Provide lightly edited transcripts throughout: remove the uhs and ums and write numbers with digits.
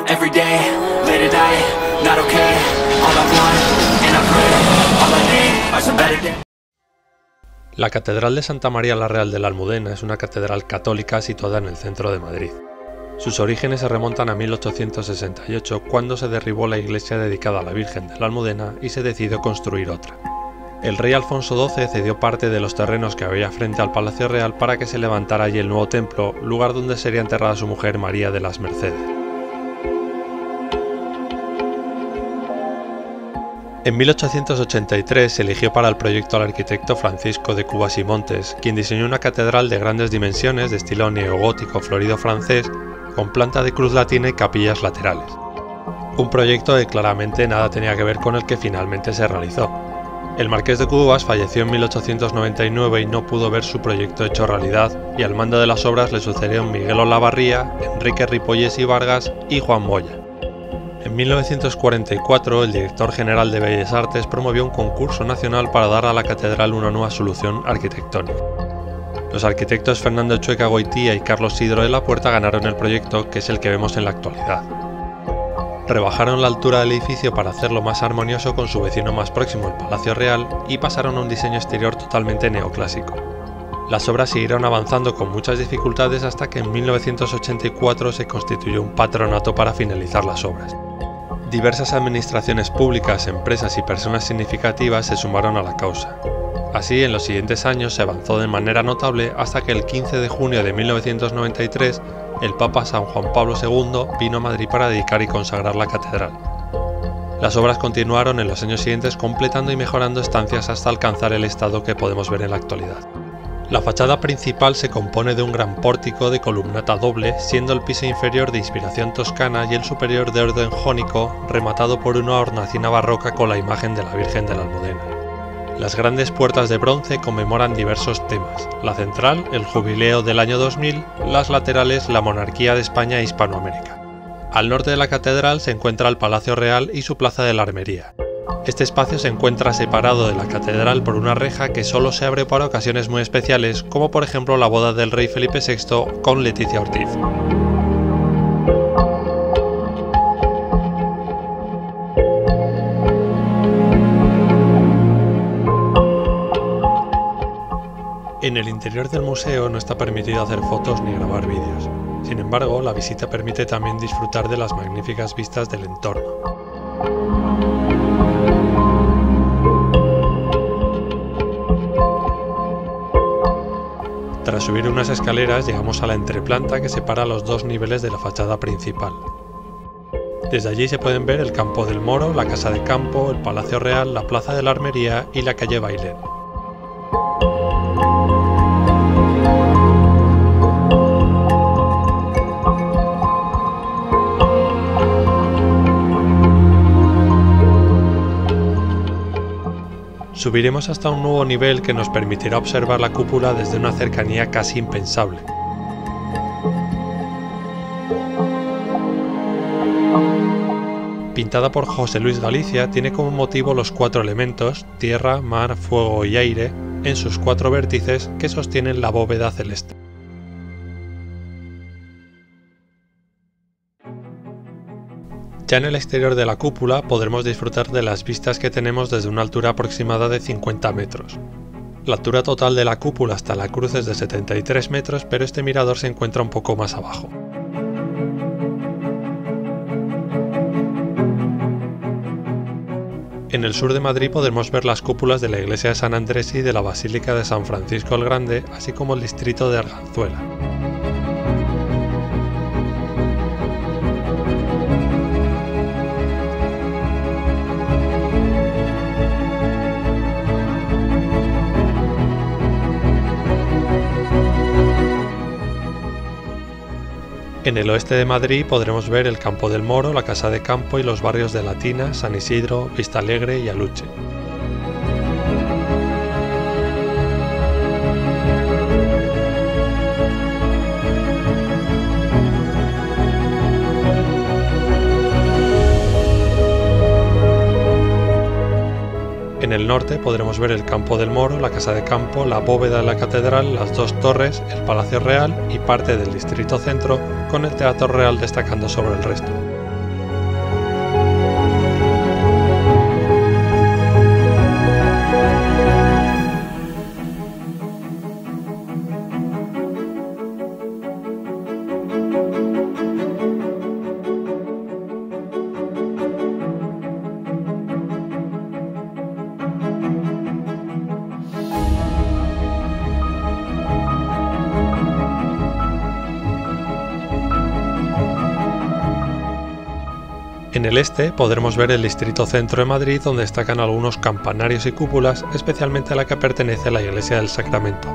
every day, late at night, not okay. All I want, and I pray, all I need are some better days. La Catedral de Santa María la Real de la Almudena es una catedral católica situada en el centro de Madrid. Sus orígenes se remontan a 1868, cuando se derribó la iglesia dedicada a la Virgen de la Almudena y se decidió construir otra. El rey Alfonso XII cedió parte de los terrenos que había frente al Palacio Real para que se levantara allí el nuevo templo, lugar donde sería enterrada su mujer María de las Mercedes. En 1883 se eligió para el proyecto al arquitecto Francisco de Cubas y Montes, quien diseñó una catedral de grandes dimensiones de estilo neogótico florido francés, con planta de cruz latina y capillas laterales. Un proyecto que claramente nada tenía que ver con el que finalmente se realizó. El marqués de Cubas falleció en 1899 y no pudo ver su proyecto hecho realidad, y al mando de las obras le sucedieron Miguel Olavarría, Enrique Ripollés y Vargas y Juan Moya. En 1944, el director general de Bellas Artes promovió un concurso nacional para dar a la catedral una nueva solución arquitectónica. Los arquitectos Fernando Chueca Goitía y Carlos Sidro de la Puerta ganaron el proyecto, que es el que vemos en la actualidad. Rebajaron la altura del edificio para hacerlo más armonioso con su vecino más próximo, el Palacio Real, y pasaron a un diseño exterior totalmente neoclásico. Las obras siguieron avanzando con muchas dificultades hasta que en 1984 se constituyó un patronato para finalizar las obras. Diversas administraciones públicas, empresas y personas significativas se sumaron a la causa. Así, en los siguientes años se avanzó de manera notable hasta que el 15 de junio de 1993 el Papa San Juan Pablo II vino a Madrid para dedicar y consagrar la catedral. Las obras continuaron en los años siguientes completando y mejorando estancias hasta alcanzar el estado que podemos ver en la actualidad. La fachada principal se compone de un gran pórtico de columnata doble, siendo el piso inferior de inspiración toscana y el superior de orden jónico, rematado por una hornacina barroca con la imagen de la Virgen de la Almudena. Las grandes puertas de bronce conmemoran diversos temas: la central, el jubileo del año 2000, las laterales, la monarquía de España e Hispanoamérica. Al norte de la catedral se encuentra el Palacio Real y su plaza de la Armería. Este espacio se encuentra separado de la catedral por una reja que solo se abre para ocasiones muy especiales, como por ejemplo la boda del rey Felipe VI con Leticia Ortiz. En el interior del museo no está permitido hacer fotos ni grabar vídeos. Sin embargo, la visita permite también disfrutar de las magníficas vistas del entorno. Tras subir unas escaleras llegamos a la entreplanta que separa los dos niveles de la fachada principal. Desde allí se pueden ver el Campo del Moro, la Casa de Campo, el Palacio Real, la Plaza de la Armería y la calle Bailén. Subiremos hasta un nuevo nivel que nos permitirá observar la cúpula desde una cercanía casi impensable. Pintada por José Luis Galicia, tiene como motivo los cuatro elementos, tierra, mar, fuego y aire, en sus cuatro vértices que sostienen la bóveda celeste. Ya en el exterior de la cúpula podremos disfrutar de las vistas que tenemos desde una altura aproximada de 50 metros. La altura total de la cúpula hasta la cruz es de 73 metros, pero este mirador se encuentra un poco más abajo. En el sur de Madrid podremos ver las cúpulas de la iglesia de San Andrés y de la Basílica de San Francisco el Grande, así como el distrito de Arganzuela. En el oeste de Madrid podremos ver el Campo del Moro, la Casa de Campo y los barrios de Latina, San Isidro, Vistalegre y Aluche. En el norte podremos ver el Campo del Moro, la Casa de Campo, la bóveda de la catedral, las dos torres, el Palacio Real y parte del distrito centro, con el Teatro Real destacando sobre el resto. En el este podremos ver el distrito centro de Madrid, donde destacan algunos campanarios y cúpulas, especialmente a la que pertenece la Iglesia del Sacramento.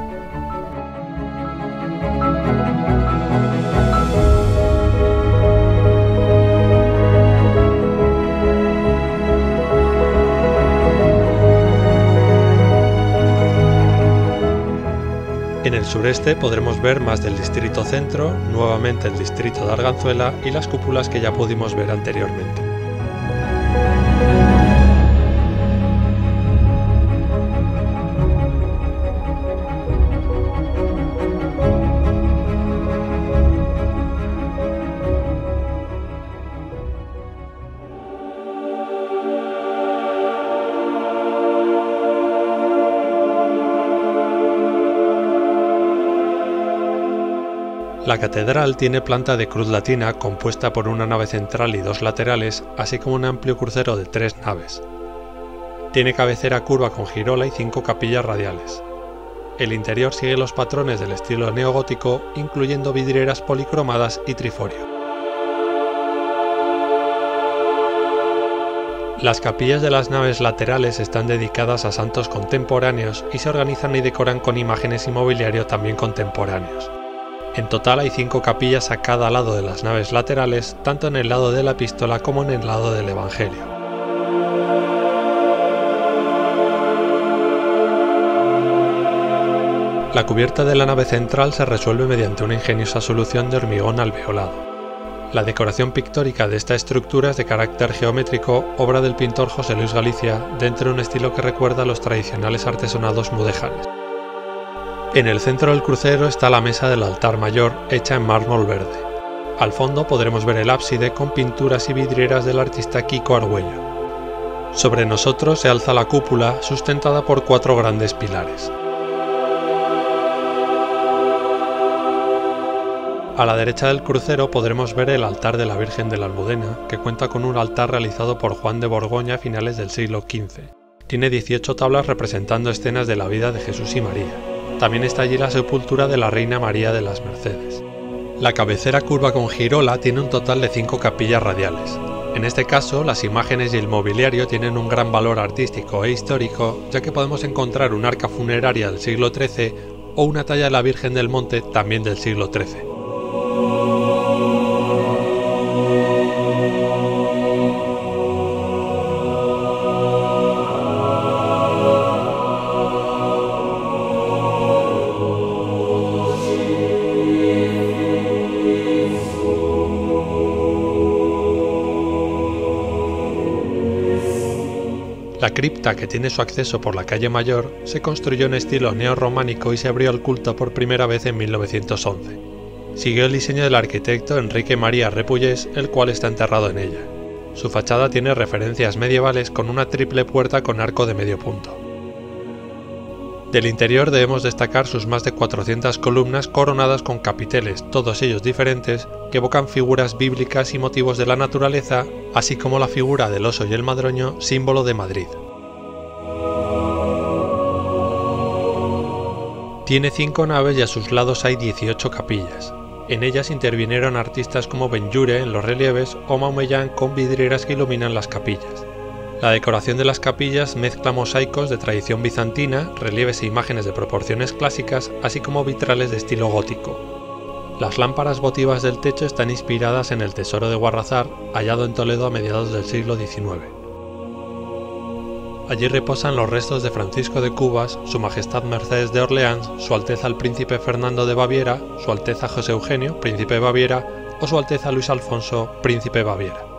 En el sureste podremos ver más del distrito centro, nuevamente el distrito de Arganzuela y las cúpulas que ya pudimos ver anteriormente. La catedral tiene planta de cruz latina compuesta por una nave central y dos laterales, así como un amplio crucero de 3 naves. Tiene cabecera curva con girola y 5 capillas radiales. El interior sigue los patrones del estilo neogótico, incluyendo vidrieras policromadas y triforio. Las capillas de las naves laterales están dedicadas a santos contemporáneos y se organizan y decoran con imágenes y mobiliario también contemporáneos. En total hay 5 capillas a cada lado de las naves laterales, tanto en el lado de la epístola como en el lado del Evangelio. La cubierta de la nave central se resuelve mediante una ingeniosa solución de hormigón alveolado. La decoración pictórica de esta estructura es de carácter geométrico, obra del pintor José Luis Galicia, dentro de un estilo que recuerda a los tradicionales artesonados mudéjares. En el centro del crucero está la mesa del altar mayor, hecha en mármol verde. Al fondo podremos ver el ábside con pinturas y vidrieras del artista Quico Argüello. Sobre nosotros se alza la cúpula, sustentada por 4 grandes pilares. A la derecha del crucero podremos ver el altar de la Virgen de la Almudena, que cuenta con un altar realizado por Juan de Borgoña a finales del siglo XV. Tiene 18 tablas representando escenas de la vida de Jesús y María. También está allí la sepultura de la Reina María de las Mercedes. La cabecera curva con girola tiene un total de 5 capillas radiales. En este caso, las imágenes y el mobiliario tienen un gran valor artístico e histórico, ya que podemos encontrar un arca funeraria del siglo XIII o una talla de la Virgen del Monte también del siglo XIII. La cripta, que tiene su acceso por la calle Mayor, se construyó en estilo neorrománico y se abrió al culto por primera vez en 1911. Siguió el diseño del arquitecto Enrique María Repullés, el cual está enterrado en ella. Su fachada tiene referencias medievales con una triple puerta con arco de medio punto. Del interior debemos destacar sus más de 400 columnas coronadas con capiteles, todos ellos diferentes, que evocan figuras bíblicas y motivos de la naturaleza, así como la figura del oso y el madroño, símbolo de Madrid. Tiene 5 naves y a sus lados hay 18 capillas. En ellas intervinieron artistas como Benlliure en los relieves o Maumellán con vidrieras que iluminan las capillas. La decoración de las capillas mezcla mosaicos de tradición bizantina, relieves e imágenes de proporciones clásicas, así como vitrales de estilo gótico. Las lámparas votivas del techo están inspiradas en el tesoro de Guarrazar, hallado en Toledo a mediados del siglo XIX. Allí reposan los restos de Francisco de Cubas, Su Majestad Mercedes de Orleans, Su Alteza el Príncipe Fernando de Baviera, Su Alteza José Eugenio, Príncipe de Baviera, o Su Alteza Luis Alfonso, Príncipe de Baviera.